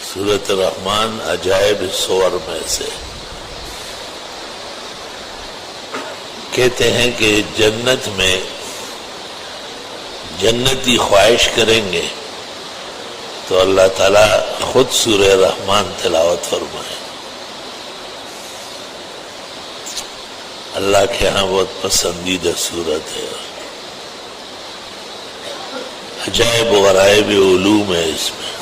سورۃ الرحمن عجائب سور میں سے کہتے ہیں کہ جنت میں جنتی خواہش کریں گے تو اللہ تعالیٰ خود سورہ رحمان تلاوت فرمائے. اللہ کے ہاں بہت پسندیدہ سورت ہے. عجائب و غرائب علوم ہے اس میں.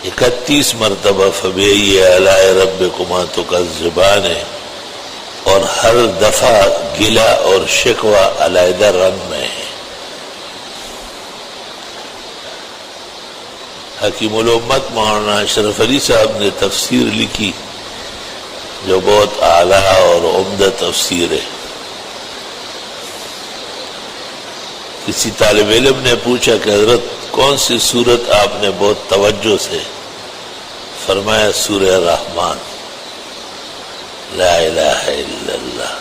31 مرتبہ فبأي آلاء ربكما تكذبان ہے اور ہر دفعہ گلہ اور شکوہ علیحدہ رنگ میں ہے. حکیم الامت مولانا اشرف علی صاحب نے تفسیر لکھی جو بہت اعلیٰ اور عمدہ تفسیر ہے. کسی طالب علم نے پوچھا کہ حضرت کون سی سورت آپ نے بہت توجہ سے؟ فرمایا سورہ رحمان. لا الہ الا اللہ.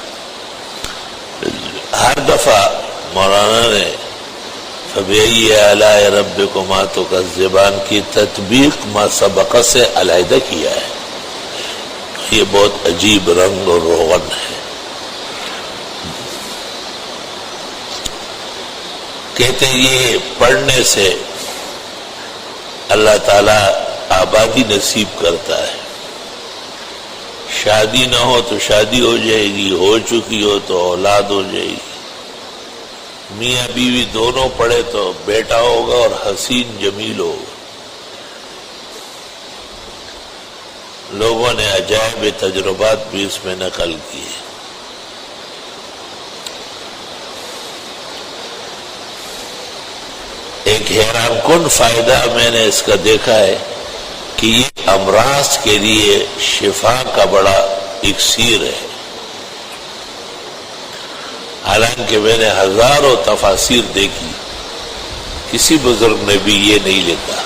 ہر دفعہ مولانا نے فبأي آلاء ربكما تكذبان کی تطبیق ما سبق سے علیحدہ کیا ہے. یہ بہت عجیب رنگ اور روغن ہے. کہتے ہیں یہ پڑھنے سے اللہ تعالی آبادی نصیب کرتا ہے. شادی نہ ہو تو شادی ہو جائے گی، ہو چکی ہو تو اولاد ہو جائے گی. میاں بیوی دونوں پڑھے تو بیٹا ہوگا اور حسین جمیل ہوگا. لوگوں نے عجائب تجربات بھی اس میں نقل کیے. ایک حیران کن فائدہ میں نے اس کا دیکھا ہے کہ یہ امراض کے لیے شفا کا بڑا اکسیر ہے. حالانکہ میں نے ہزاروں تفاسیر دیکھی، کسی بزرگ نے بھی یہ نہیں لکھا،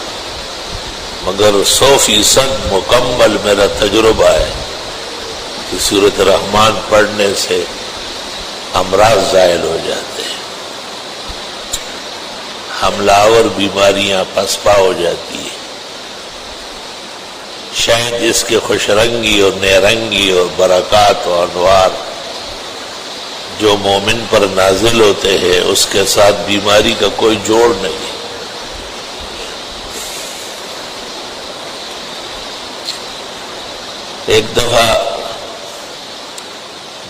مگر 100% مکمل میرا تجربہ ہے کہ سورۃ رحمان پڑھنے سے امراض زائل ہو جاتے ہیں، حملہ آور بیماریاں پسپا ہو جاتی ہیں. شاید اس کے خوش رنگی اور نیرنگی اور برکات و انوار جو مومن پر نازل ہوتے ہیں اس کے ساتھ بیماری کا کوئی جوڑ نہیں. ایک دفعہ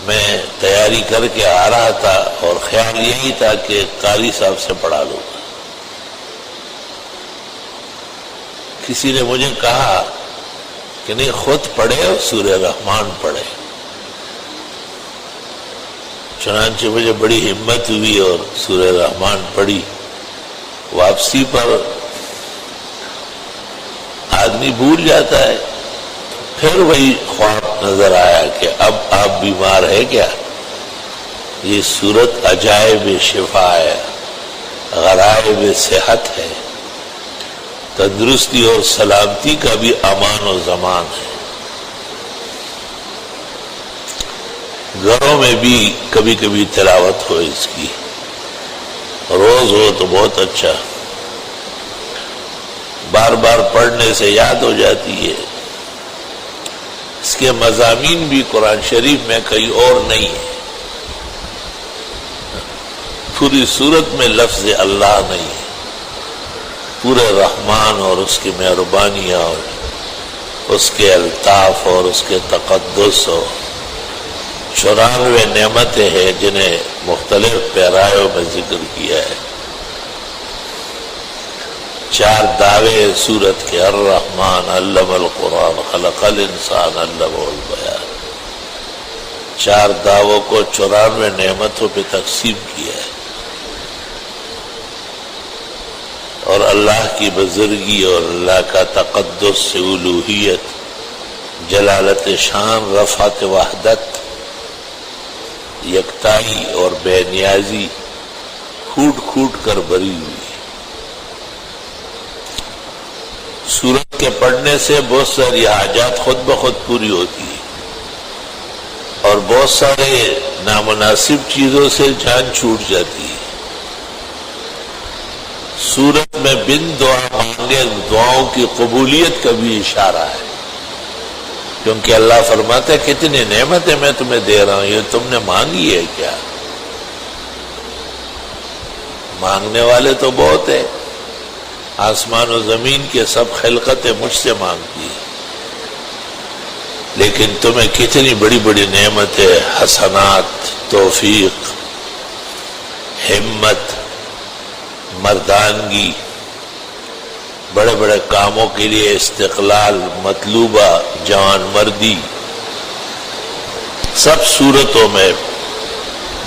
میں تیاری کر کے آ رہا تھا اور خیال یہی تھا کہ قاری صاحب سے پڑھا لوں گا. کسی نے مجھے کہا کہ نہیں خود پڑھے اور سورہ رحمان پڑھے. چنانچہ مجھے بڑی ہمت ہوئی اور سورہ رحمان پڑھی. واپسی پر آدمی بھول جاتا ہے، پھر وہی خواب نظر آیا کہ اب آپ بیمار ہے کیا؟ یہ سورت عجائب شفا ہے، غرائب صحت ہے، تندرستی اور سلامتی کا بھی امان و ضمان ہے. گھروں میں بھی کبھی کبھی تلاوت ہو اس کی، روز ہو تو بہت اچھا. بار بار پڑھنے سے یاد ہو جاتی ہے. اس کے مضامین بھی قرآن شریف میں کہیں اور نہیں ہے. پوری سورت میں لفظ اللہ نہیں ہے. پورے رحمان اور اس کی مہربانیاں اور اس کے الطاف اور اس کے تقدس اور 94 نعمتیں ہیں جنہیں مختلف پیرایوں میں ذکر کیا ہے. 4 دعوے سورت کے الرحمن علم القرآن خلق الانسان علمہ البیان. 4 دعووں کو 94 نعمتوں پہ تقسیم کیا ہے. اور اللہ کی بزرگی اور اللہ کا تقدس سے الوہیت، جلالت شان، رفعت وحدت، یکتائی اور بے نیازی کھوٹ کھوٹ کر بھری ہوئی. سورت کے پڑھنے سے بہت ساری حاجات خود بخود پوری ہوتی ہے اور بہت سارے نامناسب چیزوں سے جان چھوٹ جاتی ہے. سورت میں بن دعا مانگے دعاؤں کی قبولیت کا بھی اشارہ ہے، کیونکہ اللہ فرماتا ہے کتنی نعمتیں میں تمہیں دے رہا ہوں، یہ تم نے مانگی ہے کیا؟ مانگنے والے تو بہت ہیں، آسمان و زمین کے سب خلقتیں مجھ سے مانگتی ہیں، لیکن تمہیں کتنی بڑی بڑی نعمتیں، حسنات، توفیق، ہمت، مردانگی، بڑے بڑے کاموں کے لیے استقلال، مطلوبہ جوان مردی، سب صورتوں میں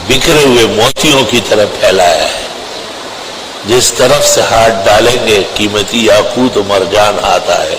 بکھرے ہوئے موتیوں کی طرح پھیلایا ہے۔ جس طرف سے ہاتھ ڈالیں گے قیمتی یاقوت و مرجان ہاتھ آئے،